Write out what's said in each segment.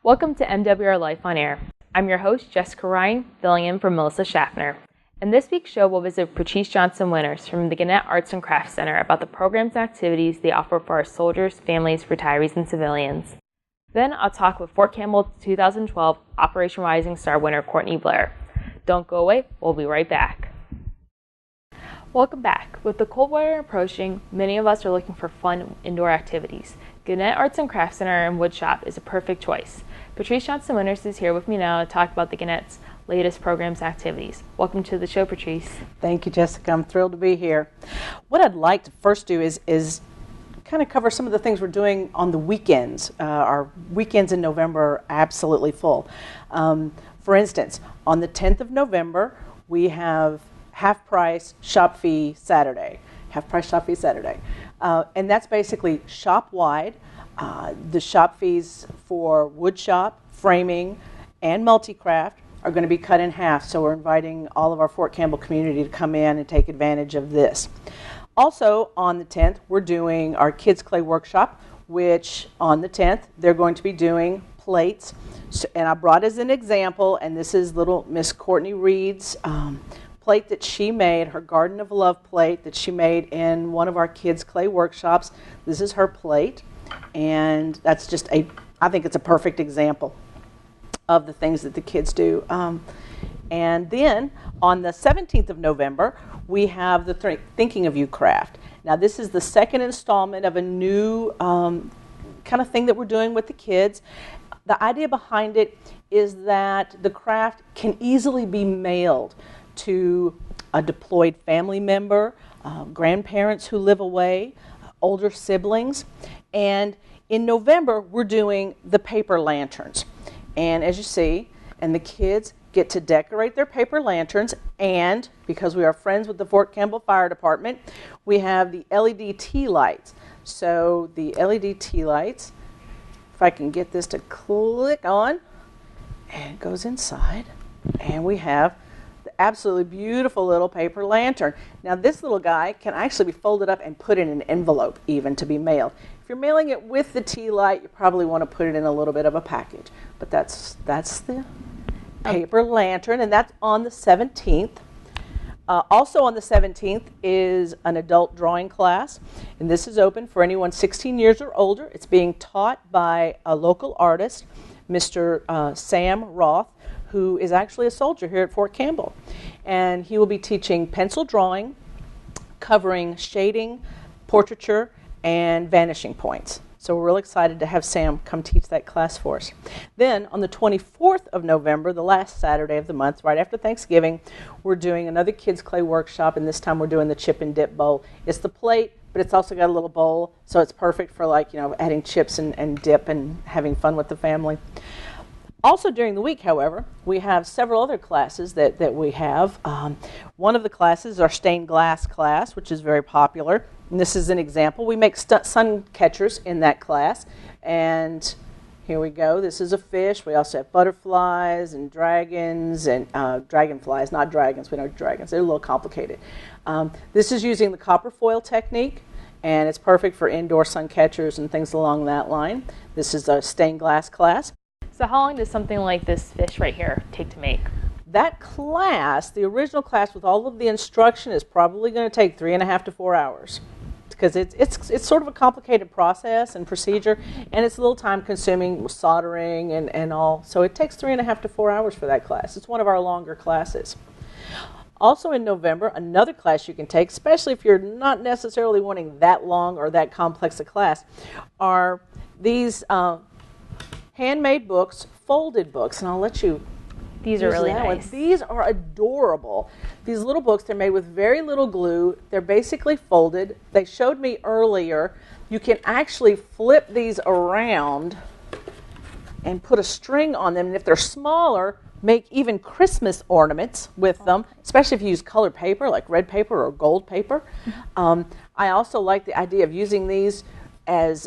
Welcome to MWR Life on Air. I'm your host, Jessica Ryan, filling in for Melissa Schaffner. In this week's show, we'll visit Patrice Winters-Johnson from the Guenette Arts Crafts Center about the programs and activities they offer for our soldiers, families, retirees, and civilians. Then I'll talk with Fort Campbell 2012 Operation Rising Star winner Courtney Blair. Don't go away, we'll be right back. Welcome back. With the cold weather approaching, many of us are looking for fun indoor activities. Guenette Arts and Crafts Center and Woodshop is a perfect choice. Patrice Winters-Johnson is here with me now to talk about the Guenette's latest programs and activities. Welcome to the show, Patrice. Thank you, Jessica. I'm thrilled to be here. What I'd like to first do is kind of cover some of the things we're doing on the weekends. Our weekends in November are absolutely full. For instance, on the 10th of November, we have half-price shop fee Saturday. Half-price shop fee Saturday. And that's basically shop-wide. The shop fees for wood shop, framing, and multi-craft are going to be cut in half, so we're inviting all of our Fort Campbell community to come in and take advantage of this. Also, on the 10th, we're doing our Kids Clay Workshop, which on the 10th, they're going to be doing plates. So, and I brought as an example, and this is little Miss Courtney Reed's plate that she made, her Garden of Love plate that she made in one of our Kids Clay Workshops. This is her plate, and that's just I think it's a perfect example of the things that the kids do. And then on the 17th of November, we have the Thinking of You craft. Now this is the second installment of a new kind of thing that we're doing with the kids. The idea behind it is that the craft can easily be mailed to a deployed family member, grandparents who live away, older siblings. And in November, we're doing the paper lanterns. And as you see, and the kids get to decorate their paper lanterns, and because we are friends with the Fort Campbell Fire Department, we have the LED tea lights. So the LED tea lights, if I can get this to click on, and it goes inside, and we have the absolutely beautiful little paper lantern. Now this little guy can actually be folded up and put in an envelope even to be mailed. If you're mailing it with the tea light, you probably want to put it in a little bit of a package. But that's the paper lantern, and that's on the 17th. Also on the 17th is an adult drawing class, and this is open for anyone 16 years or older. It's being taught by a local artist, Mr. Sam Roth, who is actually a soldier here at Fort Campbell. And he will be teaching pencil drawing, covering shading, portraiture, and vanishing points. So we're really excited to have Sam come teach that class for us. Then on the 24th of November, the last Saturday of the month, right after Thanksgiving, we're doing another Kids Clay Workshop, and this time we're doing the chip and dip bowl. It's the plate, but it's also got a little bowl, so it's perfect for adding chips and dip and having fun with the family. Also during the week, however, we have several other classes that we have. One of the classes is our stained glass class, which is very popular. And this is an example. We make sun catchers in that class. And here we go. This is a fish. We also have butterflies and dragons and dragonflies, not dragons. We know dragons. They're a little complicated. This is using the copper foil technique, and it's perfect for indoor sun catchers and things along that line. This is a stained glass class. So how long does something like this fish right here take to make? That class, the original class with all of the instruction, is probably going to take 3.5 to 4 hours, because it's sort of a complicated process and procedure, and it's a little time consuming with soldering and all. So it takes 3.5 to 4 hours for that class. It's one of our longer classes. Also in November, another class you can take, especially if you're not necessarily wanting that long or that complex a class, are these handmade books, folded books, and I'll let you. These are really nice. These are adorable. These little books, they're made with very little glue. They're basically folded. They showed me earlier, you can actually flip these around and put a string on them, and if they're smaller, make even Christmas ornaments with them, especially if you use colored paper, like red paper or gold paper. I also like the idea of using these as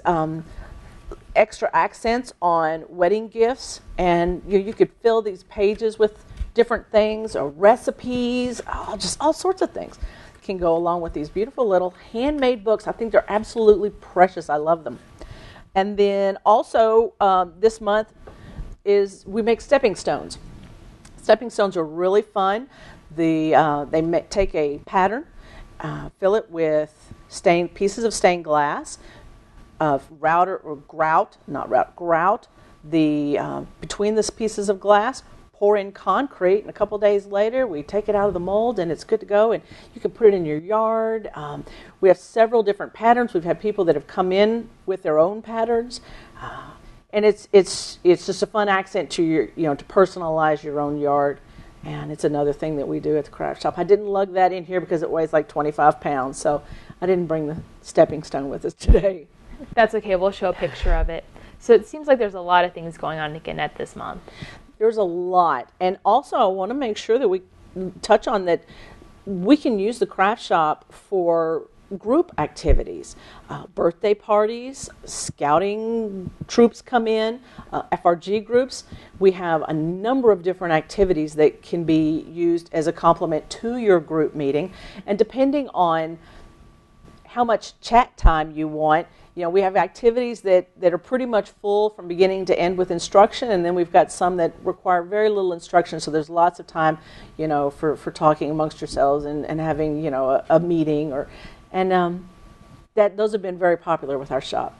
extra accents on wedding gifts, and you could fill these pages with different things or recipes, just all sorts of things can go along with these beautiful little handmade books. I think they're absolutely precious. I love them. And then also this month, is we make stepping stones. Stepping stones are really fun. Take a pattern, fill it with pieces of stained glass, grout between the pieces of glass, pour in concrete, and a couple days later we take it out of the mold and it's good to go, and you can put it in your yard. We have several different patterns. We've had people that have come in with their own patterns, and it's just a fun accent to to personalize your own yard. And it's another thing that we do at the craft shop. I didn't lug that in here because it weighs like 25 pounds, so I didn't bring the stepping stone with us today. That's okay. We'll show a picture of it. So it seems like there's a lot of things going on at Guenette this month. There's a lot. And also I want to make sure that we touch on that we can use the craft shop for group activities. Birthday parties, scouting troops come in, FRG groups. We have a number of different activities that can be used as a complement to your group meeting. And depending on how much chat time you want, we have activities that are pretty much full from beginning to end with instruction, and then we've got some that require very little instruction, so there's lots of time, for talking amongst yourselves and having, a meeting. Those have been very popular with our shop.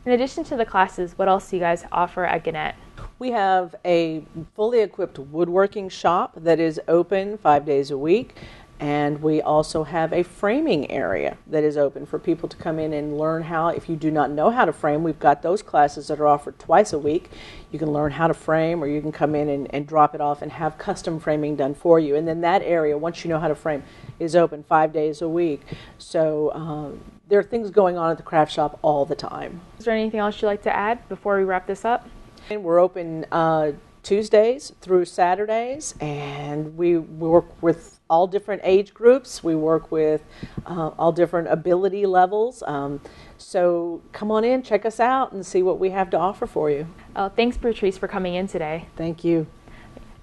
In addition to the classes, what else do you guys offer at Guenette? We have a fully equipped woodworking shop that is open 5 days a week. And we also have a framing area that is open for people to come in and learn how. If you do not know how to frame, we've got those classes that are offered twice a week. You can learn how to frame, or you can come in and drop it off and have custom framing done for you. And then that area, once you know how to frame, is open 5 days a week. So there are things going on at the craft shop all the time. Is there anything else you'd like to add before we wrap this up? And we're open Tuesdays through Saturdays, and we work with all different age groups. We work with all different ability levels. So come on in, check us out, and see what we have to offer for you. Thanks, Patrice, for coming in today. Thank you.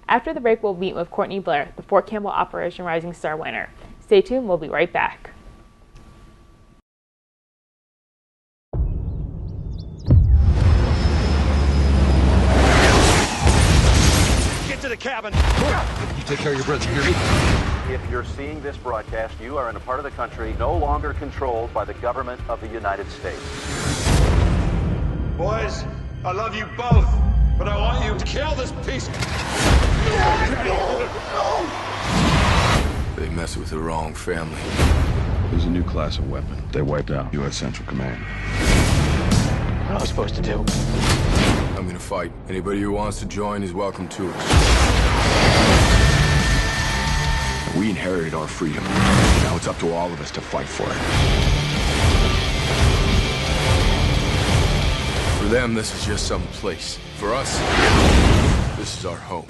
After the break, we'll meet with Courtney Blair, the Fort Campbell Operation Rising Star winner. Stay tuned, we'll be right back. To the cabin. You take care of your brother, you hear me? If you're seeing this broadcast, you are in a part of the country no longer controlled by the government of the United States. Boys, I love you both, but I want you to kill this piece. They mess with the wrong family. There's a new class of weapon. They wiped out U.S. Central Command. What am I supposed to do? I'm gonna fight. Anybody who wants to join is welcome to it. We inherited our freedom. Now it's up to all of us to fight for it. For them, this is just some place. For us, this is our home.